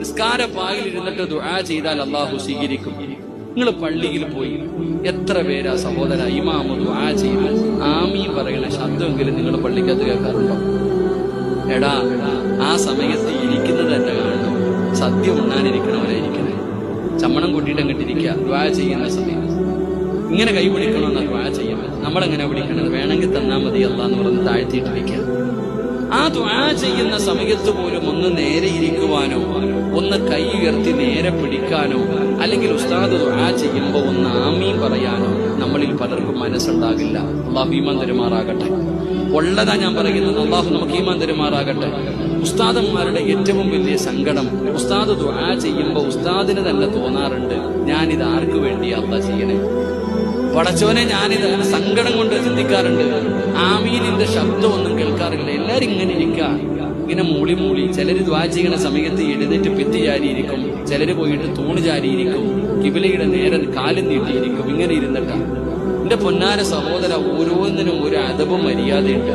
നിസ്കാര പായിലിരുന്നിട്ട് ദുആ ചെയ്താൽ അള്ളാഹു സ്വീകരിക്കും. നിങ്ങൾ പള്ളിയിൽ പോയി എത്ര പേരാ സഹോദര ഇമാമ ദുആ ചെയ്ത് ആമീൻ പറയണ ശബ്ദമെങ്കിലും നിങ്ങൾ പള്ളിക്കകത്ത് കേൾക്കാറുണ്ടോ? എടാ, ആ സമയത്ത് ഇരിക്കുന്നത് തന്നെ കാണുന്നു സദ്യ ഉണ്ണാനിരിക്കണവരായിരിക്കണേ. ചമ്മണം കൂട്ടിയിട്ട് അങ്ങോട്ടിരിക്കുക ദുആ ചെയ്യുന്ന സമയം. ഇങ്ങനെ കൈ പിടിക്കണമെന്നാ ദുആ ചെയ്യാൻ പറ്റും. നമ്മളെങ്ങനെ പിടിക്കണത്? വേണമെങ്കിൽ തന്നാ മതി അല്ലാന്ന് പറഞ്ഞ് താഴ്ത്തിയിട്ടിരിക്കുക. ആ ദുആ ചെയ്യുന്ന സമയത്ത് പോലും ഒന്ന് നേരെ ഇരിക്കുവാനോ ഒന്ന് കൈ ഉയർത്തി നേരെ പിടിക്കാനോ അല്ലെങ്കിൽ ഉസ്താദ് ദുആ ചെയ്യുമ്പോൾ ഒന്ന് ആമീൻ പറയാനോ നമ്മളിൽ പലർക്കും മനസ്സുണ്ടാകില്ല. അല്ലാഹു ഈമാൻ തരുമാറാകട്ടെ. ഉള്ളതാ ഞാൻ പറയുന്നത്. അല്ലാഹു നമുക്ക് ഈമാൻ തരുമാറാകട്ടെ. ഉസ്താദന്മാരുടെ ഏറ്റവും വലിയ സങ്കടം, ഉസ്താദ് ദുആ ചെയ്യുമ്പോൾ ഉസ്താദിന് തന്നെ തോന്നാറുണ്ട്, ഞാനിത് ആർക്ക് വേണ്ടിയാ അല്ലാഹ് ചെയ്യണേ? പടച്ചോനെ, ഞാനിത് സങ്കടം കൊണ്ട് ചിന്തിക്കാറുണ്ട്. ആമീനിന്റെ ശബ്ദമൊന്നും കേൾക്കാറില്ല. എല്ലാരും ഇങ്ങനെ ഇരിക്കുക, ഇങ്ങനെ മൂളി മൂളി. ചിലര് ദുആ ചെയ്യണ സമയത്ത് എഴുന്നേറ്റ് ഭിത്തി ചാരിയിരിക്കും, ചിലര് പോയിട്ട് തൂണ് ചാരിയിരിക്കും, കിബിലയുടെ നേരെ കാലും നീട്ടിയിരിക്കും. ഇങ്ങനെ ഇരുന്നിട്ടാ. എന്റെ പൊന്നാര സഹോദര, ഓരോന്നിനും ഒരു അദബും മര്യാദയുണ്ട്.